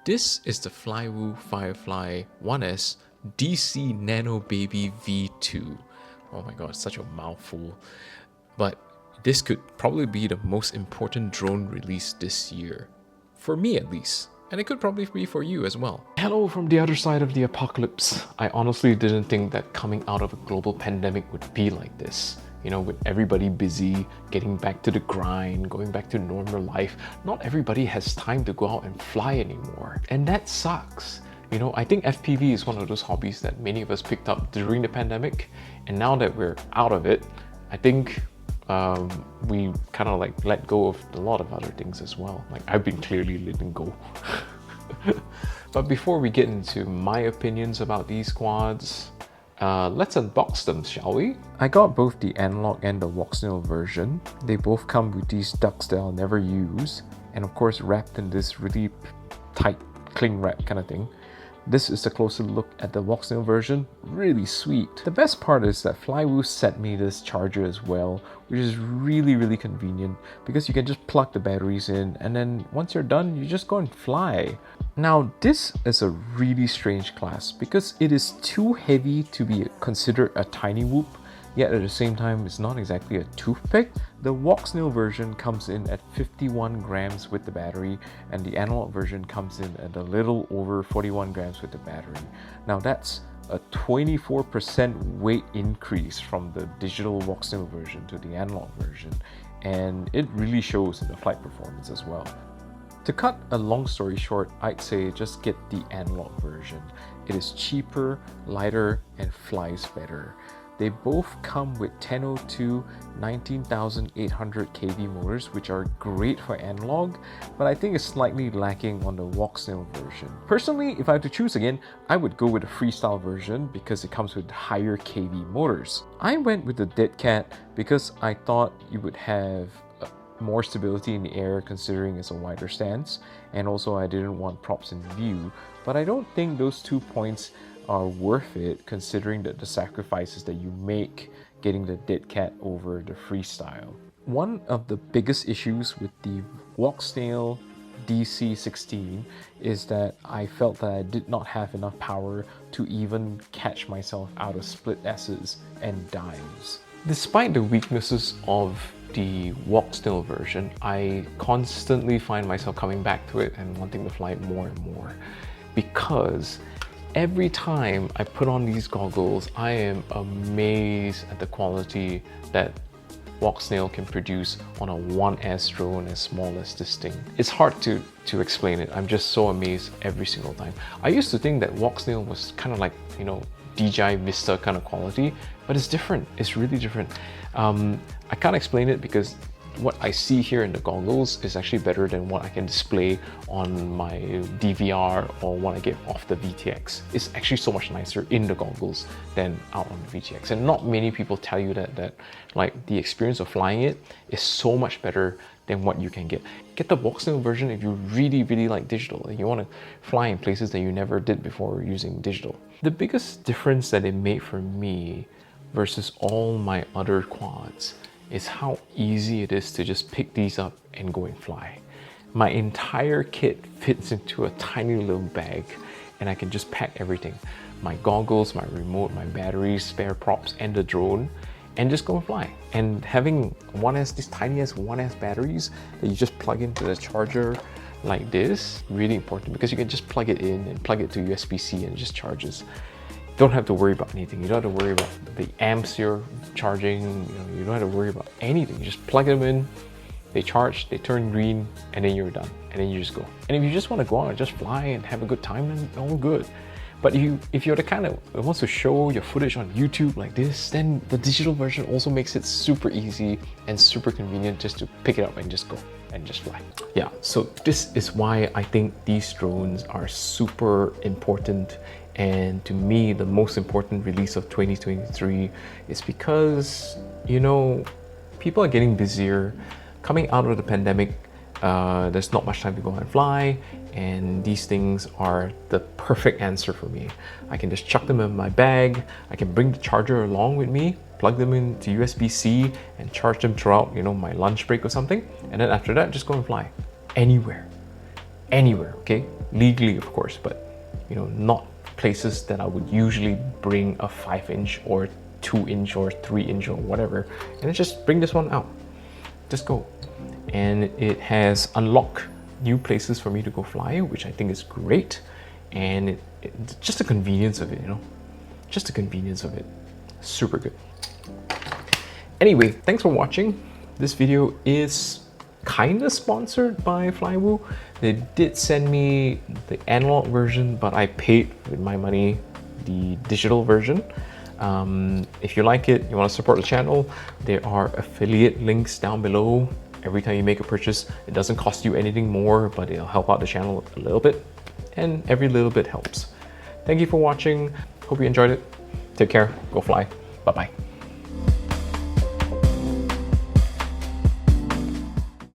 This is the FlyWoo Firefly 1S DC Nano Baby V2. Oh my god, such a mouthful. But this could probably be the most important drone release this year. For me at least. And it could probably be for you as well. Hello from the other side of the apocalypse. I honestly didn't think that coming out of a global pandemic would be like this. You know, with everybody busy, getting back to the grind, going back to normal life, not everybody has time to go out and fly anymore. And that sucks. You know, I think FPV is one of those hobbies that many of us picked up during the pandemic. And now that we're out of it, I think we kind of like let go of a lot of other things as well. Like I've been clearly letting go. But before we get into my opinions about these quads, let's unbox them, shall we? I got both the analog and the Walksnail version. They both come with these ducks that I'll never use, and of course wrapped in this really tight cling wrap kind of thing. This is a closer look at the Walksnail version. Really sweet. The best part is that FlyWoo sent me this charger as well, which is really convenient because you can just plug the batteries in, and then once you're done, you just go and fly. Now this is a really strange class because it is too heavy to be considered a tiny whoop, yet at the same time it's not exactly a toothpick. The Walksnail version comes in at 51 grams with the battery, and the analog version comes in at a little over 41 grams with the battery. Now that's a 24% weight increase from the digital Walksnail version to the analog version, and it really shows in the flight performance as well. To cut a long story short, I'd say just get the analog version. It is cheaper, lighter, and flies better. They both come with 1002 19,800 kV motors, which are great for analog, but I think it's slightly lacking on the Walksnail version. Personally, if I had to choose again, I would go with the freestyle version because it comes with higher kV motors. I went with the Dead Cat because I thought you would have more stability in the air considering it's a wider stance, and also I didn't want props in view, but I don't think those 2 points are worth it considering that the sacrifices that you make getting the Dead Cat over the freestyle. One of the biggest issues with the Walksnail DC16 is that I felt that I did not have enough power to even catch myself out of split S's and dives. Despite the weaknesses of the Walksnail version, I constantly find myself coming back to it and wanting to fly it more and more, because every time I put on these goggles, I am amazed at the quality that Walksnail can produce on a 1S drone as small as this thing. It's hard to explain it. I'm just so amazed every single time. I used to think that Walksnail was kind of like, you know, DJI Vista kind of quality, but it's different. It's really different. I can't explain it because what I see here in the goggles is actually better than what I can display on my DVR or what I get off the VTX. It's actually so much nicer in the goggles than out on the VTX. And not many people tell you that like the experience of flying it is so much better than what you can get. Get the Walksnail version if you really like digital and you want to fly in places that you never did before using digital. The biggest difference that it made for me versus all my other quads is how easy it is to just pick these up and go and fly. My entire kit fits into a tiny little bag and I can just pack everything. My goggles, my remote, my batteries, spare props, and the drone, and just go and fly. And having these tiny as 1S batteries that you just plug into the charger like this, really important because you can just plug it in and plug it to USB-C and it just charges. Don't have to worry about anything. You don't have to worry about the amps you're charging. You don't have to worry about anything. You just plug them in, they charge, they turn green, and then you're done. And then you just go. And if you just want to go out and just fly and have a good time, then all good. But if you're the kind that wants to show your footage on YouTube like this, then the digital version also makes it super easy and super convenient just to pick it up and just go and just fly. Yeah, so this is why I think these drones are super important. And to me, the most important release of 2023 is because, you know, people are getting busier. Coming out of the pandemic, there's not much time to go and fly, and these things are the perfect answer for me. I can just chuck them in my bag, I can bring the charger along with me, plug them into USB-C and charge them throughout, you know, my lunch break or something, and then after that, just go and fly anywhere. anywhere, okay? Legally, of course, but you know, not places that I would usually bring a 5-inch or 2-inch or 3-inch or whatever, and just bring this one out. Just go. And it has unlocked new places for me to go fly, which I think is great. And just the convenience of it, you know, just the convenience of it, super good. Anyway, thanks for watching. This video is kind of sponsored by FlyWoo. They did send me the analog version, but I paid with my money the digital version. If you like it, you want to support the channel, there are affiliate links down below. Every time you make a purchase, it doesn't cost you anything more, but it'll help out the channel a little bit, and every little bit helps. Thank you for watching. Hope you enjoyed it. Take care. Go fly. Bye-bye.